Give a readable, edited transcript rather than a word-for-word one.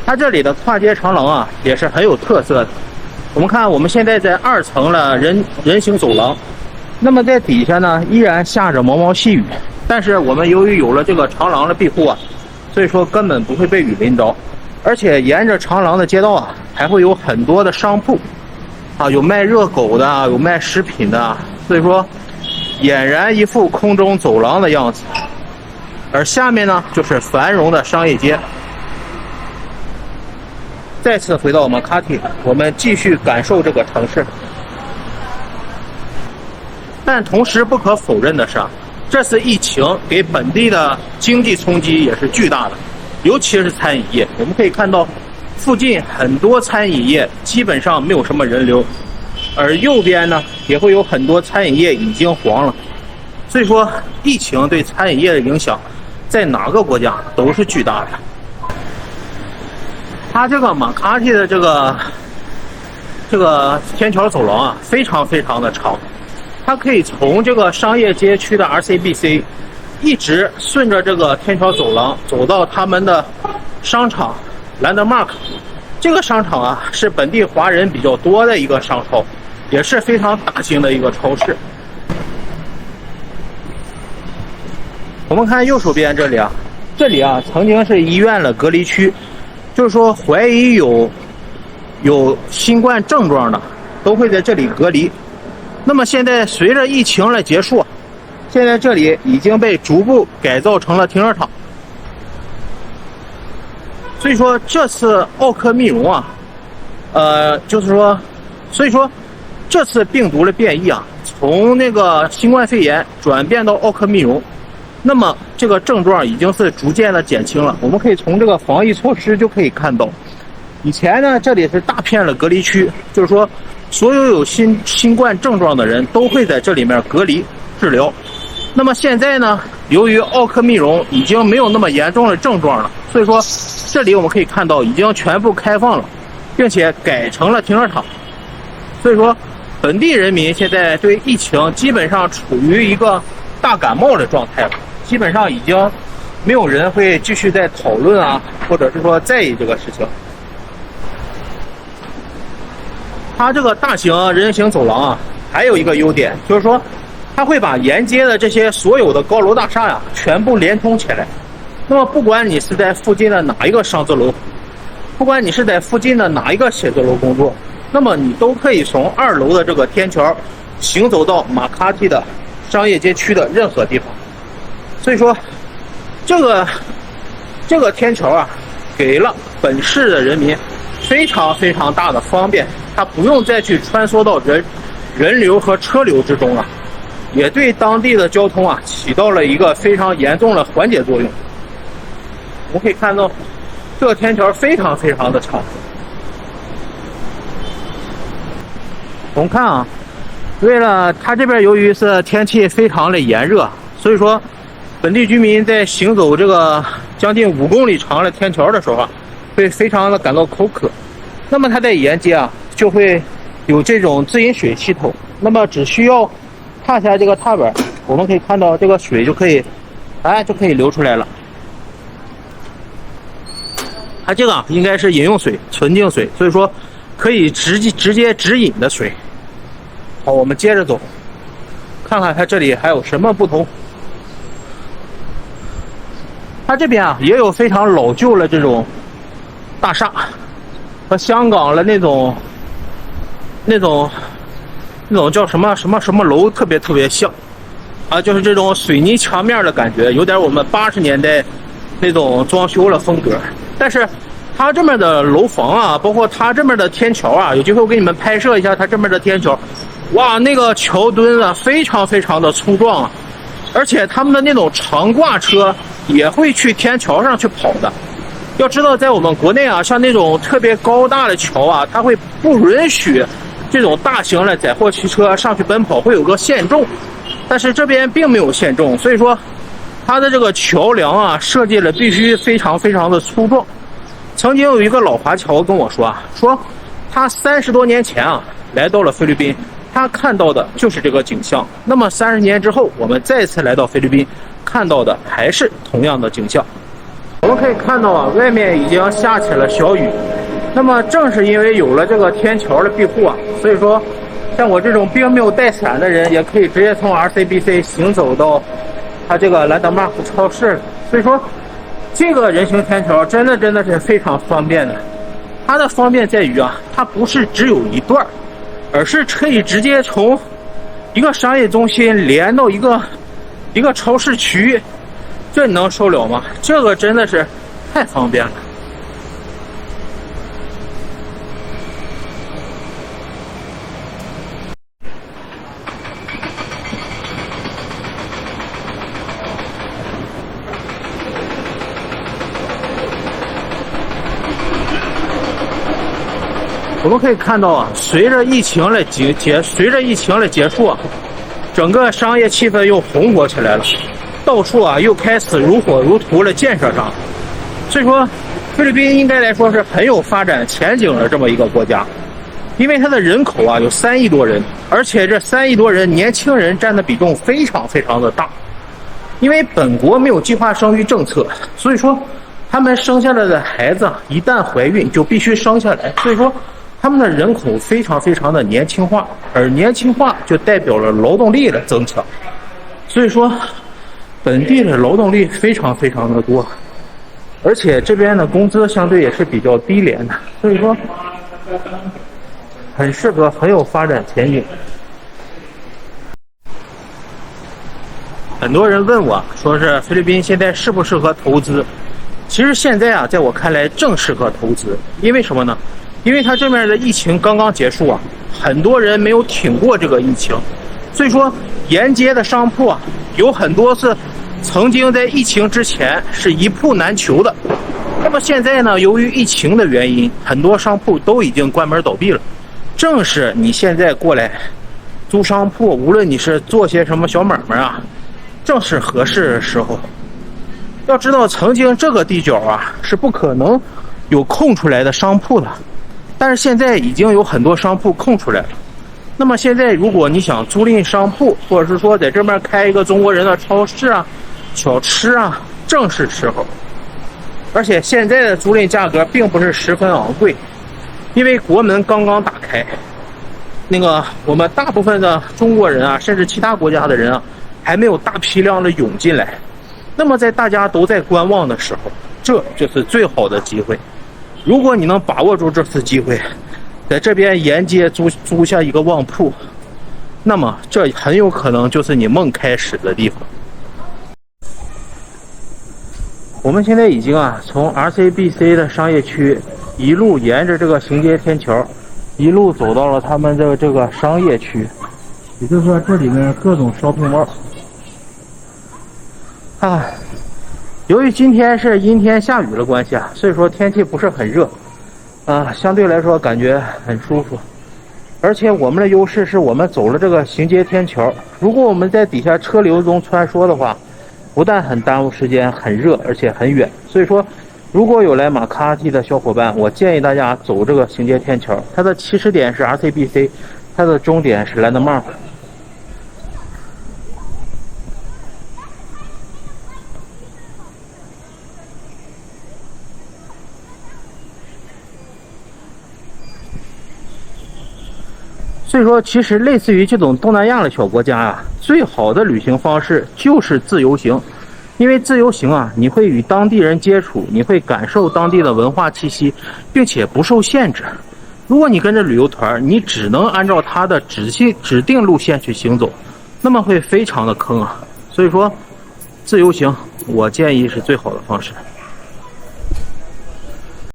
它这里的跨街长廊啊，也是很有特色的。我们看，我们现在在2层的人行走廊，那么在底下呢，依然下着毛毛细雨，但是我们由于有了这个长廊的庇护啊，所以说根本不会被雨淋着。而且沿着长廊的街道啊，还会有很多的商铺，啊，有卖热狗的，有卖食品的，所以说俨然一副空中走廊的样子。而下面呢，就是繁荣的商业街。再次回到马卡蒂，我们继续感受这个城市。但同时不可否认的是，这次疫情给本地的经济冲击也是巨大的。尤其是餐饮业，我们可以看到附近很多餐饮业基本上没有什么人流，而右边呢也会有很多餐饮业已经黄了。所以说疫情对餐饮业的影响在哪个国家都是巨大的。它这个马卡蒂的这个天桥走廊啊，非常的长，它可以从这个商业街区的 RCBC一直顺着这个天桥走廊走到他们的商场Landmark。这个商场啊，是本地华人比较多的一个商超，也是非常大型的一个超市。我们看右手边这里啊，曾经是医院的隔离区，就是说怀疑有新冠症状的都会在这里隔离。那么现在随着疫情的结束，现在这里已经被逐步改造成了停车场。所以说这次奥克密戎啊，所以说这次病毒的变异啊，从那个新冠肺炎转变到奥克密戎，那么这个症状已经是逐渐的减轻了。我们可以从这个防疫措施就可以看到，以前呢这里是大片的隔离区，就是说所有新冠症状的人都会在这里面隔离治疗。那么现在呢，由于奥克密戎已经没有那么严重的症状了，所以说这里我们可以看到已经全部开放了，并且改成了停车场。所以说本地人民现在对疫情基本上处于一个大感冒的状态了，基本上已经没有人会继续在讨论啊，或者是说在意这个事情。它这个大型人行走廊啊，还有一个优点就是说，它会把沿街的这些所有的高楼大厦呀，全部连通起来。那么不管你是在附近的哪一个商字楼，不管你是在附近的哪一个写字楼工作，那么你都可以从2楼的这个天桥行走到马卡蒂的商业街区的任何地方。所以说这个天桥啊，给了本市的人民非常大的方便，他不用再去穿梭到人流和车流之中了，也对当地的交通啊起到了一个非常严重的缓解作用。我们可以看到这个天桥非常的长。我们看啊，为了它这边由于是天气非常的炎热，所以说本地居民在行走这个将近5公里长的天桥的时候啊，会非常的感到口渴。那么它在沿街啊就会有这种自饮水系统，那么只需要踏下这个踏板，我们可以看到这个水就可以流出来了。它这个应该是饮用水，纯净水，所以说可以直接直饮的水。好，我们接着走，看看它这里还有什么不同。它这边啊也有非常老旧的这种大厦，和香港的那种叫什么楼特别像啊，就是这种水泥墙面的感觉，有点我们80年代那种装修的风格。但是它这边的楼房啊，包括它这边的天桥啊，有机会我给你们拍摄一下它这边的天桥。哇，那个桥墩啊非常的粗壮啊，而且他们的那种长挂车也会去天桥上去跑的。要知道在我们国内啊，像那种特别高大的桥啊，它会不允许这种大型的载货汽车上去奔跑，会有个限重，但是这边并没有限重，所以说它的这个桥梁啊设计的必须非常的粗壮。曾经有一个老华侨跟我说他30多年前啊来到了菲律宾，他看到的就是这个景象。那么30年之后，我们再次来到菲律宾，看到的还是同样的景象。我们可以看到啊，外面已经下起了小雨。那么正是因为有了这个天桥的庇护啊，所以说像我这种并没有带伞的人，也可以直接从 RCBC 行走到它这个兰德玛克超市。所以说，这个人行天桥真的是非常方便的。它的方便在于啊，它不是只有一段，而是可以直接从一个商业中心连到一个超市区。这你能受了吗？这个真的是太方便了。我们可以看到啊，随着疫情的结束啊，整个商业气氛又红火起来了。到处啊又开始如火如荼的建设上，所以说菲律宾应该来说是很有发展前景的这么一个国家，因为它的人口啊有3亿多人，而且这3亿多人年轻人占的比重非常的大。因为本国没有计划生育政策，所以说他们生下来的孩子一旦怀孕就必须生下来，所以说他们的人口非常的年轻化，而年轻化就代表了劳动力的增强，所以说本地的劳动力非常的多，而且这边的工资相对也是比较低廉的，所以说很适合，很有发展前景。很多人问我说是菲律宾现在适不适合投资，其实现在啊，在我看来正适合投资。因为什么呢？因为它这边的疫情刚刚结束啊，很多人没有挺过这个疫情，所以说沿街的商铺啊，有很多是曾经在疫情之前是一铺难求的。那么现在呢，由于疫情的原因，很多商铺都已经关门倒闭了。正是你现在过来租商铺，无论你是做些什么小买卖啊，正是合适的时候。要知道，曾经这个地角啊是不可能有空出来的商铺的，但是现在已经有很多商铺空出来了。那么现在如果你想租赁商铺，或者是说在这边开一个中国人的超市啊、小吃啊，正是时候。而且现在的租赁价格并不是十分昂贵，因为国门刚刚打开，我们大部分的中国人啊，甚至其他国家的人啊，还没有大批量的涌进来。那么在大家都在观望的时候，这就是最好的机会。如果你能把握住这次机会，在这边沿街租下一个旺铺，那么这很有可能就是你梦开始的地方。我们现在已经啊从 RCBC 的商业区一路沿着这个行街天桥一路走到了他们的这个商业区，也就是说这里面各种 shopping mall。由于今天是阴天下雨的关系啊，所以说天气不是很热相对来说感觉很舒服。而且我们的优势是我们走了这个行街天桥，如果我们在底下车流中穿梭的话，不但很耽误时间，很热，而且很远。所以说如果有来马卡蒂的小伙伴，我建议大家走这个行街天桥，它的起始点是 RCBC， 它的终点是 Landmark。所以说其实类似于这种东南亚的小国家啊，最好的旅行方式就是自由行。因为自由行啊，你会与当地人接触，你会感受当地的文化气息，并且不受限制。如果你跟着旅游团，你只能按照他的指定路线去行走，那么会非常的坑啊。所以说自由行我建议是最好的方式。